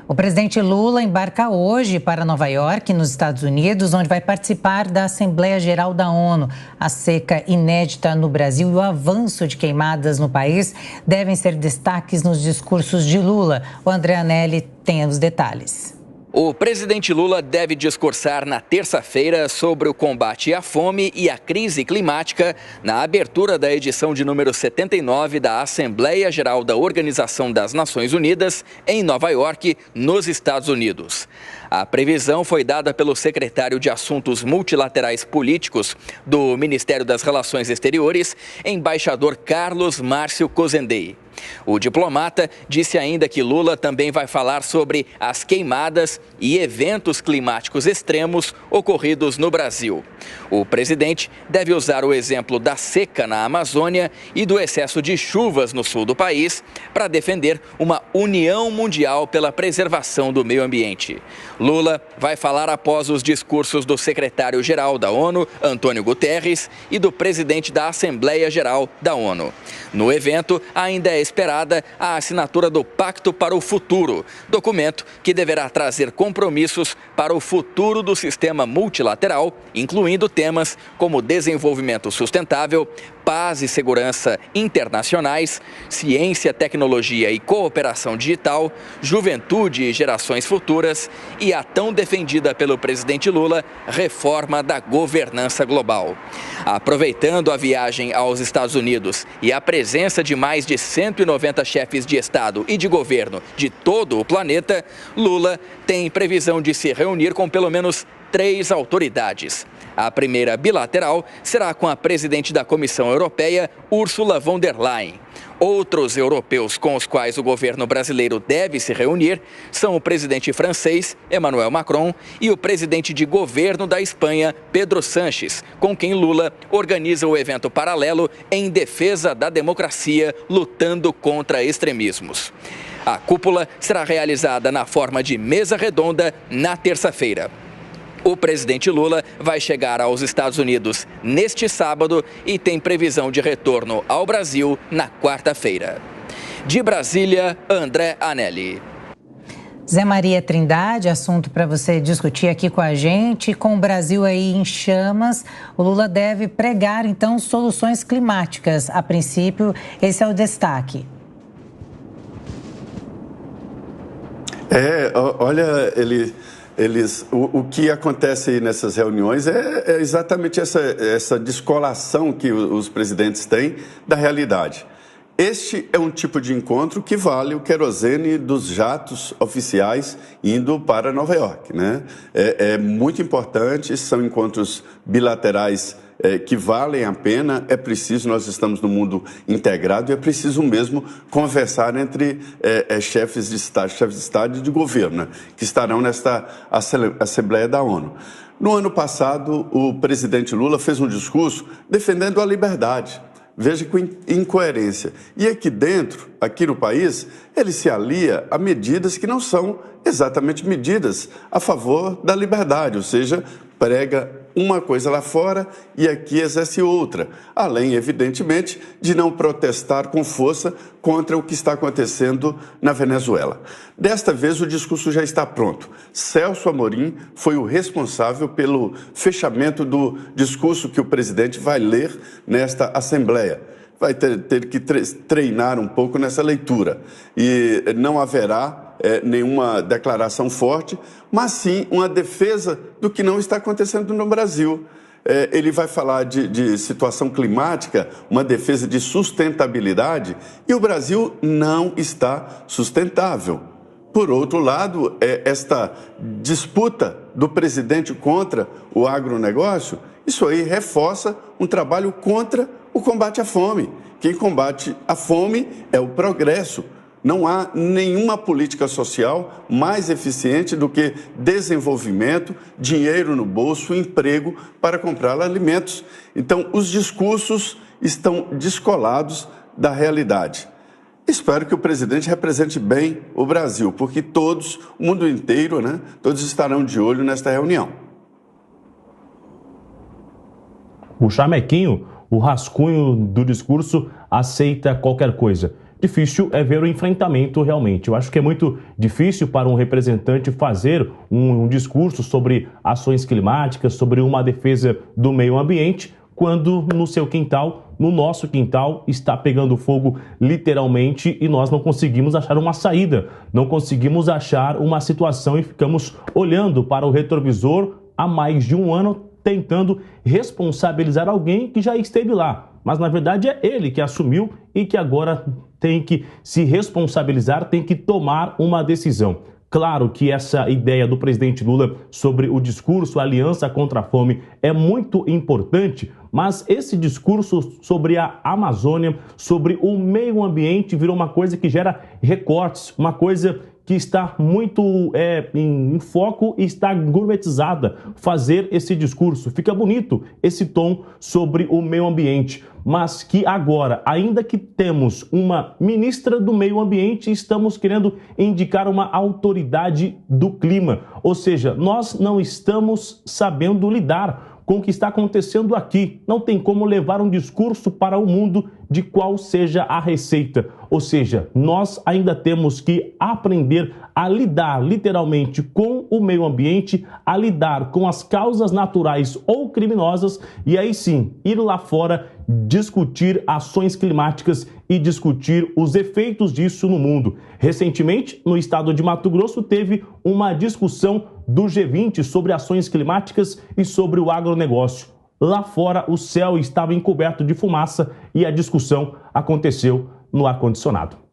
O presidente Lula embarca hoje para Nova York, nos Estados Unidos, onde vai participar da Assembleia Geral da ONU. A seca inédita no Brasil e o avanço de queimadas no país devem ser destaques nos discursos de Lula. O André Anelli tem os detalhes. O presidente Lula deve discursar na terça-feira sobre o combate à fome e à crise climática na abertura da edição de número 79 da Assembleia Geral da Organização das Nações Unidas em Nova York, nos Estados Unidos. A previsão foi dada pelo secretário de Assuntos Multilaterais Políticos do Ministério das Relações Exteriores, embaixador Carlos Márcio Cozendey. O diplomata disse ainda que Lula também vai falar sobre as queimadas e eventos climáticos extremos ocorridos no Brasil. O presidente deve usar o exemplo da seca na Amazônia e do excesso de chuvas no sul do país para defender uma união mundial pela preservação do meio ambiente. Lula vai falar após os discursos do secretário-geral da ONU, Antônio Guterres, e do presidente da Assembleia Geral da ONU. No evento, ainda é esperada a assinatura do Pacto para o Futuro, documento que deverá trazer compromissos para o futuro do sistema multilateral, incluindo temas como desenvolvimento sustentável, paz e segurança internacionais, ciência, tecnologia e cooperação digital, juventude e gerações futuras e a tão defendida pelo presidente Lula, reforma da governança global. Aproveitando a viagem aos Estados Unidos e a presença de mais de 190 chefes de Estado e de governo de todo o planeta, Lula tem previsão de se reunir com pelo menos 3 autoridades. A primeira bilateral será com a presidente da Comissão Europeia, Ursula von der Leyen. Outros europeus com os quais o governo brasileiro deve se reunir são o presidente francês, Emmanuel Macron, e o presidente de governo da Espanha, Pedro Sánchez, com quem Lula organiza o evento paralelo em defesa da democracia, lutando contra extremismos. A cúpula será realizada na forma de mesa redonda na terça-feira. O presidente Lula vai chegar aos Estados Unidos neste sábado e tem previsão de retorno ao Brasil na quarta-feira. De Brasília, André Anelli. Zé Maria Trindade, assunto para você discutir aqui com a gente. Com o Brasil aí em chamas, o Lula deve pregar, então, soluções climáticas. A princípio, esse é o destaque. Olha, o que acontece aí nessas reuniões é exatamente essa descolação que os presidentes têm da realidade. Este é um tipo de encontro que vale o querosene dos jatos oficiais indo para Nova York, né? É muito importante, são encontros bilaterais que valem a pena. É preciso, nós estamos no mundo integrado e é preciso mesmo conversar entre chefes de Estado e de governo, né, que estarão nesta Assembleia da ONU. No ano passado, o presidente Lula fez um discurso defendendo a liberdade. Veja que incoerência. E aqui dentro, aqui no país, ele se alia a medidas que não são exatamente medidas a favor da liberdade, ou seja, prega uma coisa lá fora e aqui exerce outra, além, evidentemente, de não protestar com força contra o que está acontecendo na Venezuela. Desta vez, o discurso já está pronto. Celso Amorim foi o responsável pelo fechamento do discurso que o presidente vai ler nesta Assembleia. Vai ter que treinar um pouco nessa leitura e não haverá nenhuma declaração forte, mas sim uma defesa do que não está acontecendo no Brasil. Ele vai falar de situação climática, uma defesa de sustentabilidade, e o Brasil não está sustentável. Por outro lado, esta disputa do presidente contra o agronegócio, isso aí reforça um trabalho contra o combate à fome. Quem combate a fome é o progresso. Não há nenhuma política social mais eficiente do que desenvolvimento, dinheiro no bolso, emprego para comprar alimentos. Então, os discursos estão descolados da realidade. Espero que o presidente represente bem o Brasil, porque todos, o mundo inteiro, né, todos estarão de olho nesta reunião. O Chamequinho, o rascunho do discurso, aceita qualquer coisa. difícil é ver o enfrentamento realmente. Eu acho que é muito difícil para um representante fazer um discurso sobre ações climáticas, sobre uma defesa do meio ambiente, quando no seu quintal, no nosso quintal, está pegando fogo literalmente e nós não conseguimos achar uma saída, não conseguimos achar uma situação e ficamos olhando para o retrovisor há mais de um ano, tentando responsabilizar alguém que já esteve lá. Mas na verdade é ele que assumiu e que agora tem que se responsabilizar, tem que tomar uma decisão. Claro que essa ideia do presidente Lula sobre o discurso, a aliança contra a fome, é muito importante, mas esse discurso sobre a Amazônia, sobre o meio ambiente, virou uma coisa que gera recortes, uma coisa que está muito em foco e está gourmetizada fazer esse discurso. Fica bonito esse tom sobre o meio ambiente, mas que agora, ainda que temos uma ministra do meio ambiente, estamos querendo indicar uma autoridade do clima. Ou seja, nós não estamos sabendo lidar com o que está acontecendo aqui. Não tem como levar um discurso para o mundo de qual seja a receita. Ou seja, nós ainda temos que aprender a lidar literalmente com o meio ambiente, a lidar com as causas naturais ou criminosas e aí sim ir lá fora discutir ações climáticas e discutir os efeitos disso no mundo. Recentemente, no estado de Mato Grosso, teve uma discussão do G20 sobre ações climáticas e sobre o agronegócio. Lá fora, o céu estava encoberto de fumaça e a discussão aconteceu no ar-condicionado.